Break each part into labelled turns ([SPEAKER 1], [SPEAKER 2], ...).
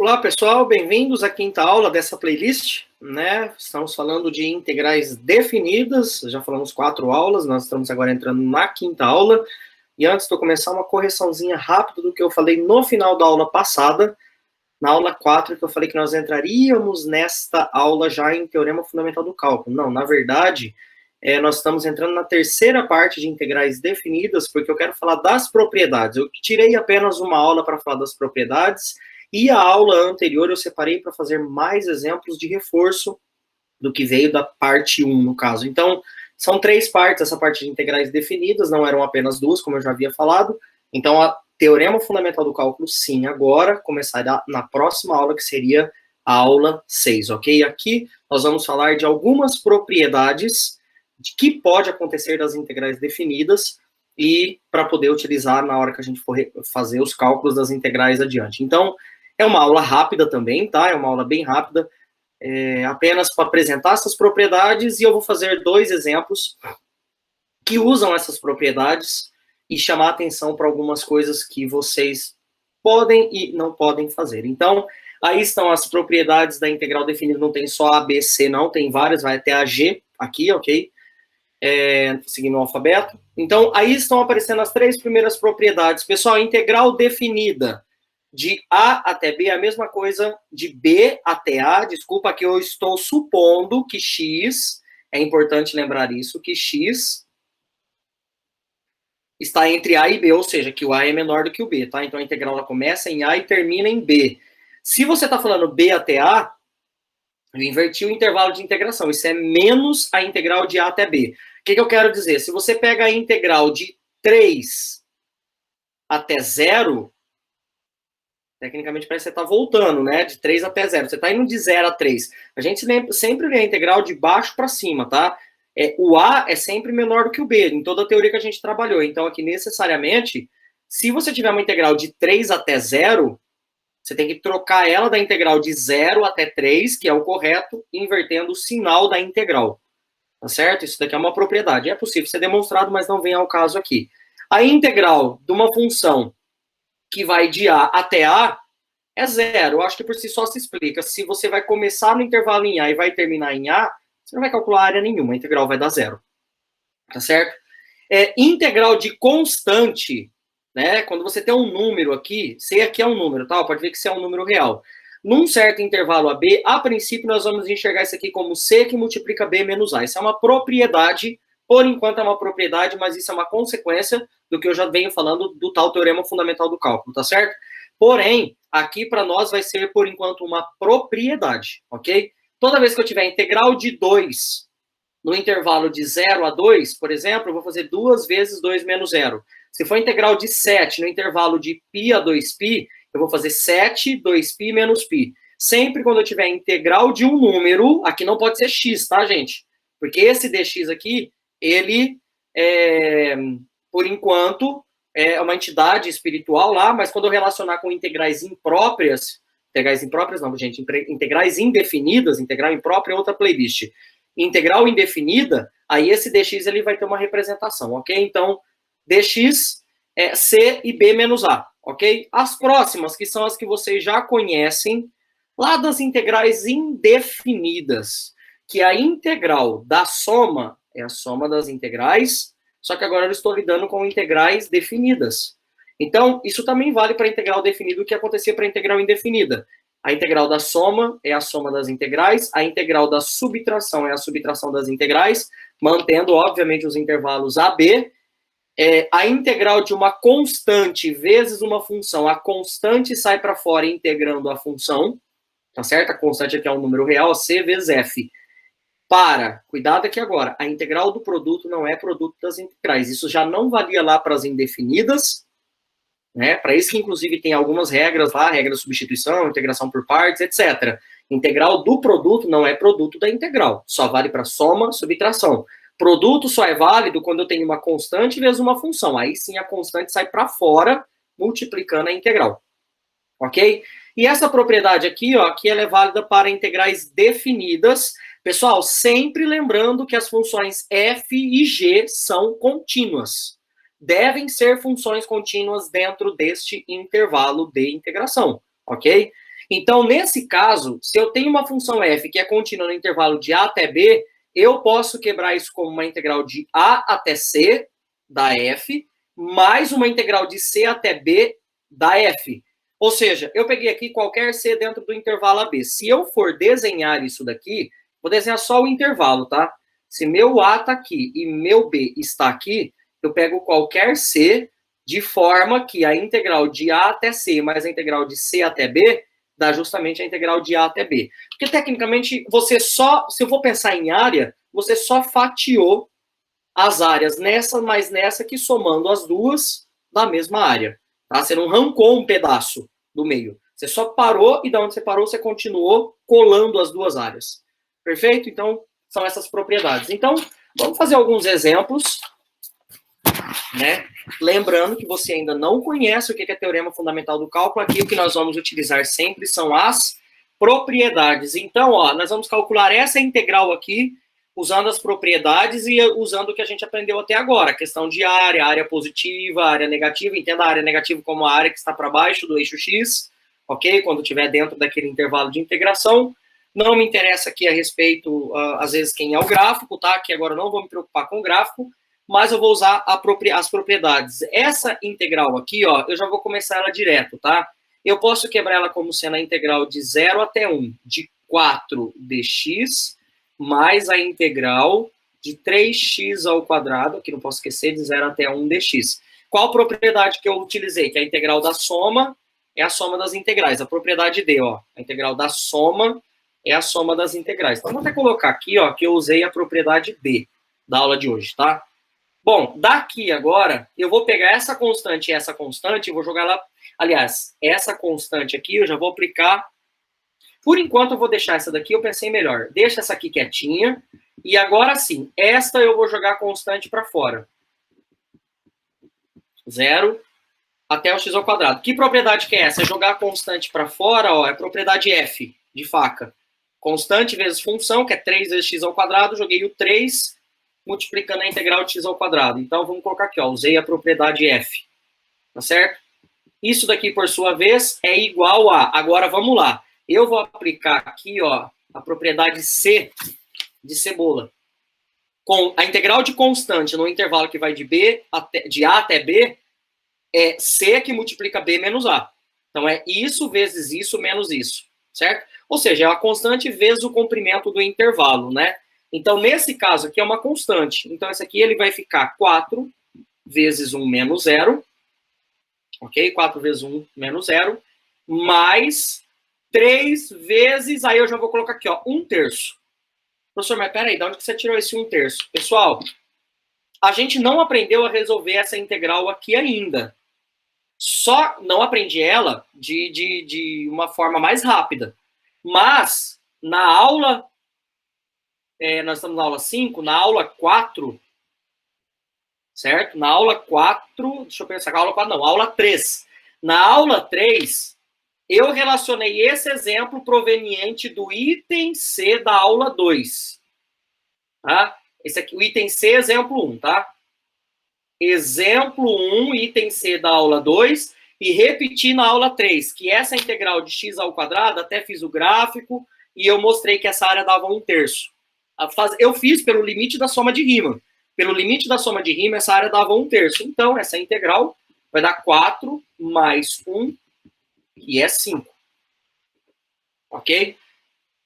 [SPEAKER 1] Olá, pessoal, bem-vindos à quinta aula dessa playlist, né? Estamos falando de integrais definidas, já falamos 4 aulas, nós estamos agora entrando na quinta aula. E antes de eu começar, uma correçãozinha rápida do que eu falei no final da aula passada, na aula 4, que eu falei que nós entraríamos nesta aula já em Teorema Fundamental do Cálculo. Não, na verdade, nós estamos entrando na terceira parte de integrais definidas, porque eu quero falar das propriedades. Eu tirei apenas uma aula para falar das propriedades, e a aula anterior eu separei para fazer mais exemplos de reforço do que veio da parte 1, no caso. Então, são 3 partes, essa parte de integrais definidas, não eram apenas 2, como eu já havia falado. Então, a Teorema Fundamental do Cálculo, sim, agora começará na próxima aula, que seria a aula 6, ok? Aqui nós vamos falar de algumas propriedades de que pode acontecer das integrais definidas e para poder utilizar na hora que a gente for fazer os cálculos das integrais adiante. Então, é uma aula rápida também, tá? É uma aula bem rápida, apenas para apresentar essas propriedades, e eu vou fazer 2 exemplos que usam essas propriedades e chamar atenção para algumas coisas que vocês podem e não podem fazer. Então, aí estão as propriedades da integral definida, não tem só A, B, C, não, tem várias, vai até a G aqui, ok? Seguindo o alfabeto. Então, aí estão aparecendo as 3 primeiras propriedades. Pessoal, integral definida de A até B é a mesma coisa de B até A. Desculpa que eu estou supondo que X, é importante lembrar isso, que X está entre A e B, ou seja, que o A é menor do que o B, tá? Então a integral ela começa em A e termina em B. Se você está falando B até A, eu inverti o intervalo de integração. Isso é menos a integral de A até B. O que eu quero dizer? Se você pega a integral de 3 até 0, tecnicamente parece que você está voltando, né? De 3 até 0. Você está indo de 0 a 3. A gente sempre lê a integral de baixo para cima, tá? O A é sempre menor do que o B, em toda a teoria que a gente trabalhou. Então, aqui, necessariamente, se você tiver uma integral de 3 até 0, você tem que trocar ela da integral de 0 até 3, que é o correto, invertendo o sinal da integral. Tá certo? Isso daqui é uma propriedade. É possível ser demonstrado, mas não vem ao caso aqui. A integral de uma função que vai de A até A é 0. Eu acho que por si só se explica. Se você vai começar no intervalo em A e vai terminar em A, você não vai calcular área nenhuma, a integral vai dar 0. Tá certo? Integral de constante, né? Quando você tem um número aqui, C aqui é um número, tá? Pode ver que C é um número real. Num certo intervalo AB, a princípio nós vamos enxergar isso aqui como C que multiplica B menos A. Isso é uma propriedade, por enquanto é uma propriedade, mas isso é uma consequência do que eu já venho falando do tal Teorema Fundamental do Cálculo, tá certo? Porém, aqui para nós vai ser, por enquanto, uma propriedade, ok? Toda vez que eu tiver integral de 2 no intervalo de 0 a 2, por exemplo, eu vou fazer 2 vezes 2 menos 0. Se for integral de 7 no intervalo de π a 2π, eu vou fazer 7, 2π menos π. Sempre quando eu tiver integral de um número, aqui não pode ser x, tá, gente? Porque esse dx aqui, ele, por enquanto, é uma entidade espiritual lá, mas quando eu relacionar com integrais impróprias não, gente, integrais indefinidas, integral imprópria é outra playlist. Integral indefinida, aí esse dx ele vai ter uma representação, ok? Então, dx é C e B menos A, ok? As próximas, que são as que vocês já conhecem, lá das integrais indefinidas, que a integral da soma é a soma das integrais, só que agora eu estou lidando com integrais definidas. Então, isso também vale para a integral definida o que acontecia para a integral indefinida. A integral da soma é a soma das integrais, a integral da subtração é a subtração das integrais, mantendo, obviamente, os intervalos AB. A integral de uma constante vezes uma função, a constante sai para fora integrando a função, tá certo? A constante aqui é um número real, C vezes F. Cuidado aqui agora, a integral do produto não é produto das integrais. Isso já não valia lá para as indefinidas, né? Para isso que, inclusive, tem algumas regras lá, regra de substituição, integração por partes, etc. Integral do produto não é produto da integral, só vale para soma, subtração. Produto só é válido quando eu tenho uma constante vezes uma função. Aí sim a constante sai para fora, multiplicando a integral. Ok? E essa propriedade aqui, ó, aqui ela é válida para integrais definidas. Pessoal, sempre lembrando que as funções f e g são contínuas. Devem ser funções contínuas dentro deste intervalo de integração, ok? Então, nesse caso, se eu tenho uma função f que é contínua no intervalo de a até b, eu posso quebrar isso como uma integral de a até c da f, mais uma integral de c até b da f. Ou seja, eu peguei aqui qualquer c dentro do intervalo AB. Se eu for desenhar isso daqui, vou desenhar só o intervalo, tá? Se meu A está aqui e meu B está aqui, eu pego qualquer c de forma que a integral de A até C mais a integral de C até B dá justamente a integral de A até B. Porque, tecnicamente, você só, se eu for pensar em área, você só fatiou as áreas nessa mais nessa, que somando as duas, da mesma área. Tá? Você não arrancou um pedaço do meio. Você só parou e da onde você parou, você continuou colando as duas áreas. Perfeito? Então, são essas propriedades. Então, vamos fazer alguns exemplos, né? Lembrando que você ainda não conhece o que é teorema fundamental do cálculo. Aqui o que nós vamos utilizar sempre são as propriedades. Então, ó, nós vamos calcular essa integral aqui, usando as propriedades e usando o que a gente aprendeu até agora. A questão de área positiva, área negativa. Entenda a área negativa como a área que está para baixo do eixo X, ok? Quando estiver dentro daquele intervalo de integração. Não me interessa aqui a respeito, às vezes, quem é o gráfico, tá? Que agora eu não vou me preocupar com o gráfico, mas eu vou usar as propriedades. Essa integral aqui, ó, eu já vou começar ela direto, tá? Eu posso quebrar ela como sendo a integral de 0 até 1 de 4dx mais a integral de 3x ao quadrado, que não posso esquecer, de 0 até 1 dx. Qual propriedade que eu utilizei? Que a integral da soma é a soma das integrais. A propriedade D, ó, a integral da soma é a soma das integrais. Então, vou até colocar aqui, ó, que eu usei a propriedade D da aula de hoje, tá? Bom, daqui agora, eu vou pegar essa constante e essa constante e vou jogar lá. Aliás, essa constante aqui eu já vou aplicar. Por enquanto, eu vou deixar essa daqui, eu pensei melhor. Deixa essa aqui quietinha. E agora sim, esta eu vou jogar a constante para fora. 0 até o x ao quadrado. Que propriedade que é essa? É jogar a constante para fora, ó, é a propriedade f, de faca. Constante vezes função, que é 3 vezes x ao quadrado, joguei o 3 multiplicando a integral de x ao quadrado. Então, vamos colocar aqui, ó, usei a propriedade f, tá certo? Isso daqui, por sua vez, é igual a... Agora, vamos lá. Eu vou aplicar aqui, ó, a propriedade c de cebola. Com a integral de constante no intervalo que vai de A até B, é c que multiplica b menos a. Então, é isso vezes isso menos isso, certo? Ou seja, é a constante vezes o comprimento do intervalo, né? Então, nesse caso aqui é uma constante. Então, esse aqui ele vai ficar 4 vezes 1 menos 0, ok? 4 vezes 1 menos 0, mais 3 vezes, aí eu já vou colocar aqui, ó, 1/3. Professor, mas peraí, de onde que você tirou esse 1/3? Pessoal, a gente não aprendeu a resolver essa integral aqui ainda. Só não aprendi ela de uma forma mais rápida. Mas, na aula, nós estamos na aula 5, na aula 4, certo? Na aula 4, deixa eu pensar, aula 4 não, aula 3. Na aula 3, eu relacionei esse exemplo proveniente do item C da aula 2. Tá? Esse aqui, o item C, exemplo 1, tá? Exemplo 1, item C da aula 2, e repetir na aula 3, que essa integral de x ao quadrado, até fiz o gráfico, e eu mostrei que essa área dava 1/3. Eu fiz pelo limite da soma de rima. Pelo limite da soma de rima, essa área dava 1/3. Então, essa integral vai dar 4 mais 1, que é 5. Ok?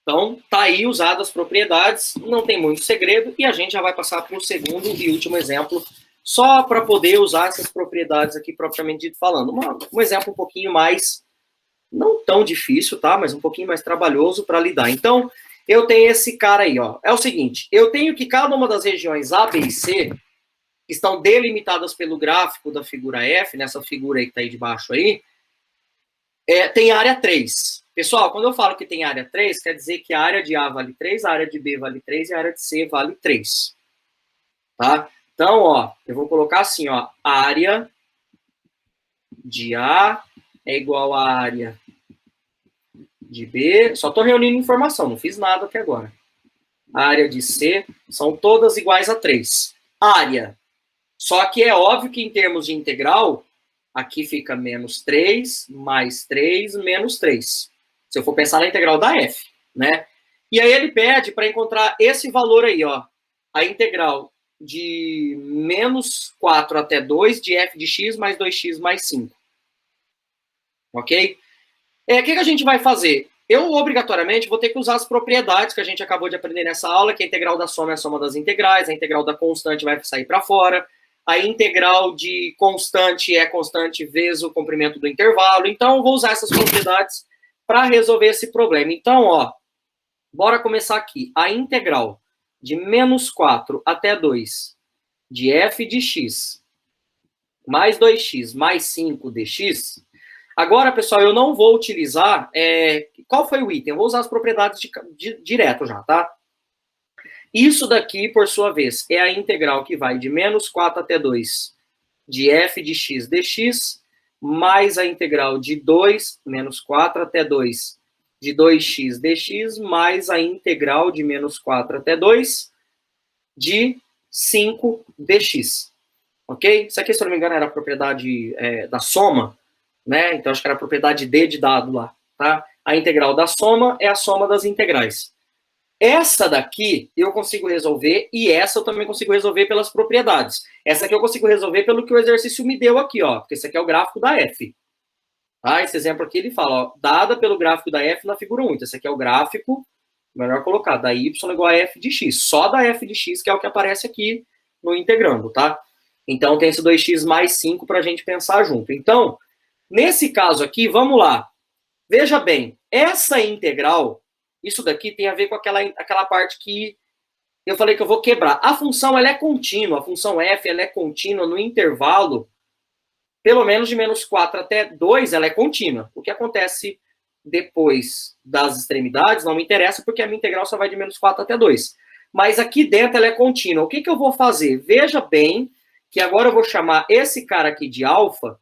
[SPEAKER 1] Então, tá aí usadas as propriedades, não tem muito segredo, e a gente já vai passar para o segundo e último exemplo, só para poder usar essas propriedades aqui, propriamente dito falando. Um exemplo um pouquinho mais, não tão difícil, tá? Mas um pouquinho mais trabalhoso para lidar. Então, eu tenho esse cara aí, ó. É o seguinte, eu tenho que cada uma das regiões A, B e C, que estão delimitadas pelo gráfico da figura F, nessa figura aí que tá aí de baixo aí, tem área 3. Pessoal, quando eu falo que tem área 3, quer dizer que a área de A vale 3, a área de B vale 3 e a área de C vale 3. Tá? Então, ó, eu vou colocar assim, ó, área de A é igual à área de B. Só estou reunindo informação, não fiz nada até agora. A área de C são todas iguais a 3. Área. Só que é óbvio que em termos de integral, aqui fica menos 3, mais 3, menos 3. Se eu for pensar na integral da f, né? E aí ele pede para encontrar esse valor aí, ó. A integral de menos 4 até 2 de f de x mais 2x mais 5. Ok? O que a gente vai fazer? Eu, obrigatoriamente, vou ter que usar as propriedades que a gente acabou de aprender nessa aula, que a integral da soma é a soma das integrais, a integral da constante vai sair para fora, a integral de constante é constante vezes o comprimento do intervalo. Então, eu vou usar essas propriedades para resolver esse problema. Então, ó, bora começar aqui. A integral de menos 4 até 2 de f de x mais 2x mais 5 dx. Agora, pessoal, eu não vou utilizar... qual foi o item? Eu vou usar as propriedades direto já, tá? Isso daqui, por sua vez, é a integral que vai de menos 4 até 2 de f de x dx, mais a integral de 2, menos 4 até 2 de 2x dx, mais a integral de menos 4 até 2 de 5 dx. Ok? Isso aqui, se eu não me engano, era a propriedade da soma, né? Então, acho que era a propriedade D de dado lá, tá? A integral da soma é a soma das integrais. Essa daqui eu consigo resolver e essa eu também consigo resolver pelas propriedades. Essa aqui eu consigo resolver pelo que o exercício me deu aqui, ó. Porque esse aqui é o gráfico da f. Tá? Esse exemplo aqui ele fala, ó, dada pelo gráfico da f na figura 1. Então, esse aqui é o gráfico, melhor colocar, da y igual a f de x. Só da f de x, que é o que aparece aqui no integrando, tá? Então, tem esse 2x mais 5 para a gente pensar junto. Então, nesse caso aqui, vamos lá. Veja bem, essa integral, isso daqui tem a ver com aquela parte que eu falei que eu vou quebrar. A função, ela é contínua, a função f, ela é contínua no intervalo, pelo menos de menos 4 até 2, ela é contínua. O que acontece depois das extremidades não me interessa, porque a minha integral só vai de menos 4 até 2. Mas aqui dentro ela é contínua. O que eu vou fazer? Veja bem que agora eu vou chamar esse cara aqui de alfa.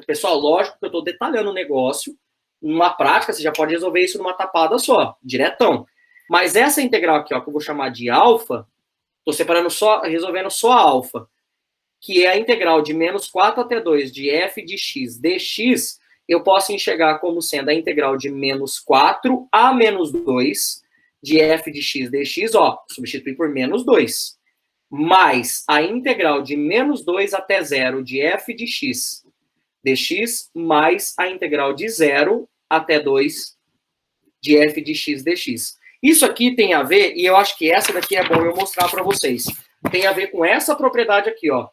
[SPEAKER 1] Pessoal, lógico que eu estou detalhando o negócio. Numa prática, você já pode resolver isso numa tapada só, diretão. Mas essa integral aqui, ó, que eu vou chamar de alfa, estou separando só, resolvendo só a alfa, que é a integral de menos 4 até 2 de f de x dx, eu posso enxergar como sendo a integral de menos 4 a menos 2 de f de x dx, ó, substituir por menos 2, mais a integral de menos 2 até 0 de f de x dx, mais a integral de 0 até 2 de f de x dx. Isso aqui tem a ver, e eu acho que essa daqui é bom eu mostrar para vocês, tem a ver com essa propriedade aqui, ó.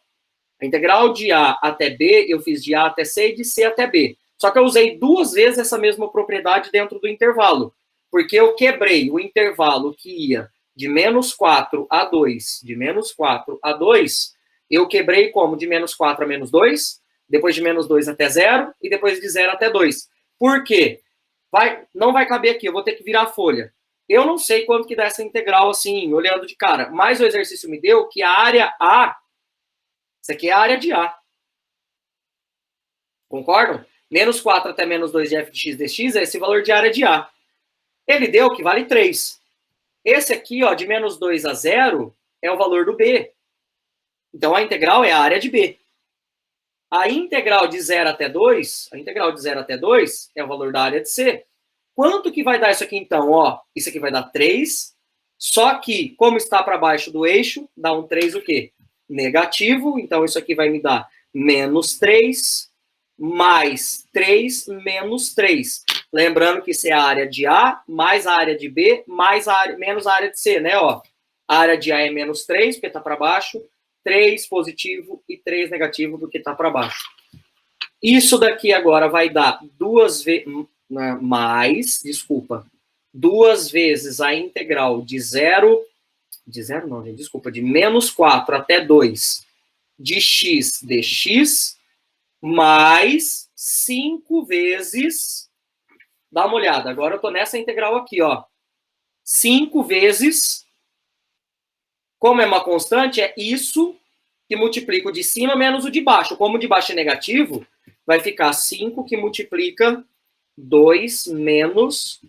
[SPEAKER 1] A integral de A até B, eu fiz de A até C e de C até B. Só que eu usei 2 vezes essa mesma propriedade dentro do intervalo, porque eu quebrei o intervalo que ia de menos 4 a 2, de menos 4 a 2, eu quebrei como? De menos 4 a menos 2, depois de menos 2 até 0, e depois de 0 até 2. Por quê? Não vai caber aqui, eu vou ter que virar a folha. Eu não sei quanto que dá essa integral, assim, olhando de cara, mas o exercício me deu que a área A, isso aqui é a área de A. Concordam? Menos 4 até menos 2 de f de x dx é esse valor de área de A. Ele deu que vale 3. Esse aqui, ó, de menos 2 a 0, é o valor do B. Então, a integral é a área de B. A integral de 0 até 2, a integral de 0 até 2 é o valor da área de C. Quanto que vai dar isso aqui, então? Ó, isso aqui vai dar 3, só que, como está para baixo do eixo, dá um 3 o quê? Negativo, então isso aqui vai me dar menos 3, mais 3, menos 3. Lembrando que isso é a área de A, mais a área de B, mais menos a área de C, né? Ó, a área de A é menos 3, porque está para baixo, 3 positivo e 3 negativo, porque está para baixo. Isso daqui agora vai dar 2 vezes a integral de 0... De 0 não, gente, desculpa, de menos 4 até 2 de x dx, mais 5 vezes, dá uma olhada, agora eu tô nessa integral aqui, ó, 5 vezes, como é uma constante, é isso que multiplica o de cima menos o de baixo. Como o de baixo é negativo, vai ficar 5 que multiplica 2 menos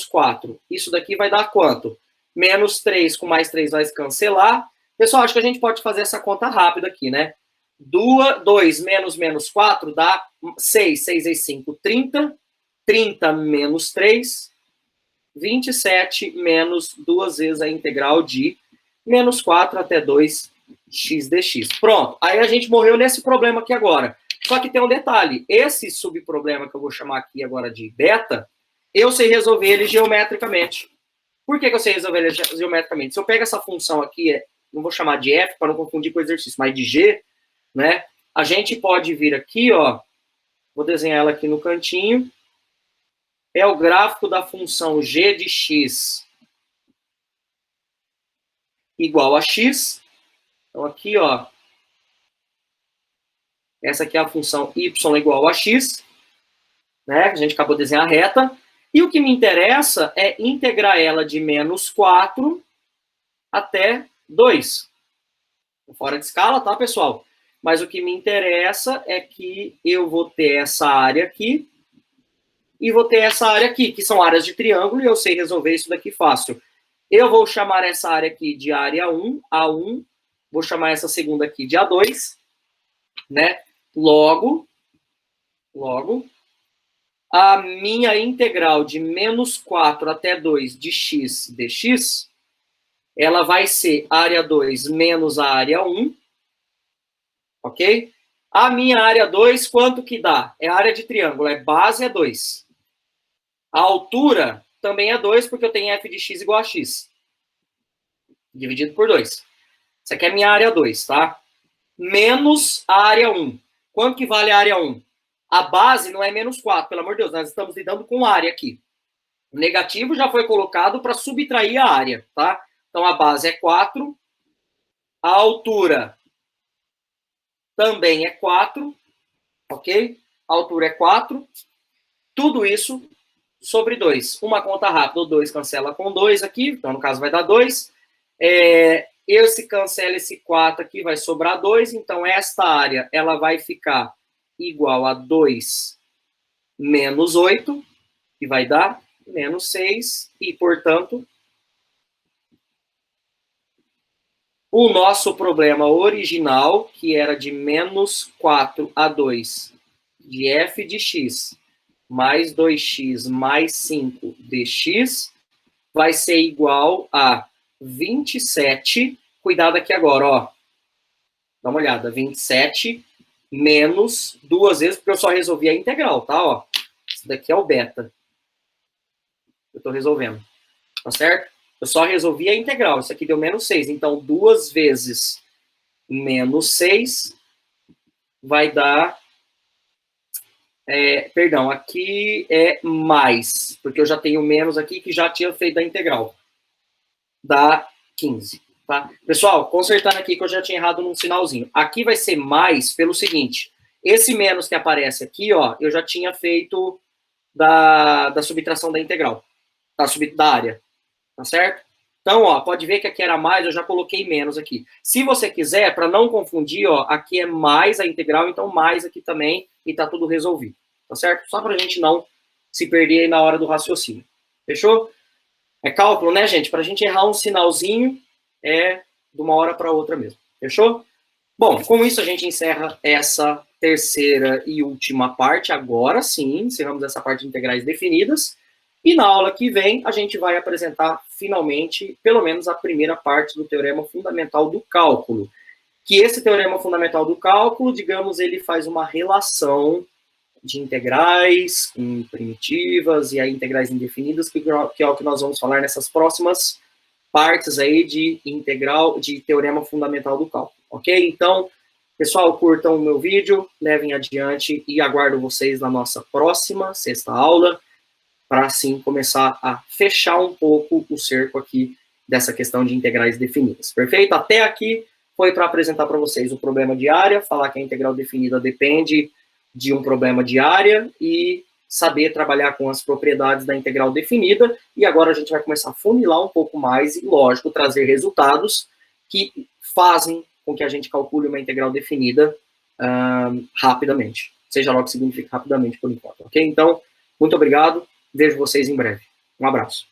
[SPEAKER 1] 4. Isso daqui vai dar quanto? Menos 3 com mais 3 vai se cancelar. Pessoal, acho que a gente pode fazer essa conta rápida aqui, né? 2 menos 4 dá 6. 6 vezes 5, 30. 30 menos 3, 27 menos 2 vezes a integral de menos 4 até 2x dx. Pronto, aí a gente morreu nesse problema aqui agora. Só que tem um detalhe, esse subproblema que eu vou chamar aqui agora de beta, eu sei resolver ele geometricamente. Por que eu sei resolver ele geometricamente? Se eu pego essa função aqui, não vou chamar de f para não confundir com o exercício, mas de g, né? A gente pode vir aqui, ó, vou desenhar ela aqui no cantinho, é o gráfico da função g de x igual a x. Então aqui, ó, essa aqui é a função y igual a x, né? A gente acabou de desenhar a reta. E o que me interessa é integrar ela de menos 4 até 2. Fora de escala, tá, pessoal? Mas o que me interessa é que eu vou ter essa área aqui e vou ter essa área aqui, que são áreas de triângulo, e eu sei resolver isso daqui fácil. Eu vou chamar essa área aqui de área 1, A1, vou chamar essa segunda aqui de A2, né? Logo, a minha integral de menos 4 até 2 de x dx, ela vai ser área 2 menos a área 1, ok? A minha área 2, quanto que dá? É a área de triângulo, é base é 2. A altura também é 2, porque eu tenho f de x igual a x, dividido por 2. Isso aqui é a minha área 2, tá? Menos a área 1. Quanto que vale a área 1? A base não é menos 4, pelo amor de Deus, nós estamos lidando com área aqui. O negativo já foi colocado para subtrair a área, tá? Então, a base é 4, a altura também é 4, ok? A altura é 4, tudo isso sobre 2. Uma conta rápida, o 2 cancela com 2 aqui, então, no caso, vai dar 2. Esse cancela esse 4 aqui, vai sobrar 2, então, esta área, ela vai ficar igual a 2 menos 8, que vai dar menos 6, e, portanto, o nosso problema original, que era de menos 4 a 2 de f de x mais 2x mais 5 dx, vai ser igual a 27, cuidado aqui agora, ó, dá uma olhada, 27 menos 2 vezes, porque eu só resolvi a integral, tá, ó, isso daqui é o beta, eu tô resolvendo, tá certo? Eu só resolvi a integral, isso aqui deu menos 6, então 2 vezes menos 6 vai dar, perdão, aqui é mais, porque eu já tenho menos aqui que já tinha feito a integral, dá 15, tá? Pessoal, consertando aqui que eu já tinha errado num sinalzinho, aqui vai ser mais pelo seguinte, esse menos que aparece aqui, ó, eu já tinha feito da subtração da integral, da área, tá certo? Então, ó, pode ver que aqui era mais, eu já coloquei menos aqui. Se você quiser, para não confundir, ó, aqui é mais a integral, então mais aqui também, e tá tudo resolvido, tá certo? Só para a gente não se perder aí na hora do raciocínio. Fechou? É cálculo, né, gente? Para a gente errar um sinalzinho, é de uma hora para outra mesmo. Fechou? Bom, com isso a gente encerra essa terceira e última parte. Agora sim, encerramos essa parte de integrais definidas. E na aula que vem, a gente vai apresentar, finalmente, pelo menos a primeira parte do teorema fundamental do cálculo. Que esse teorema fundamental do cálculo, digamos, ele faz uma relação de integrais com primitivas e aí integrais indefinidas, que é o que nós vamos falar nessas próximas partes aí de integral, de teorema fundamental do cálculo, ok? Então, pessoal, curtam o meu vídeo, levem adiante e aguardo vocês na nossa próxima sexta aula, para assim começar a fechar um pouco o cerco aqui dessa questão de integrais definidas. Perfeito? Até aqui foi para apresentar para vocês o problema de área, falar que a integral definida depende de um problema de área e saber trabalhar com as propriedades da integral definida. E agora a gente vai começar a funilar um pouco mais e, lógico, trazer resultados que fazem com que a gente calcule uma integral definida rapidamente. Seja lá o que significa rapidamente por enquanto, ok? Então, muito obrigado. Vejo vocês em breve. Um abraço.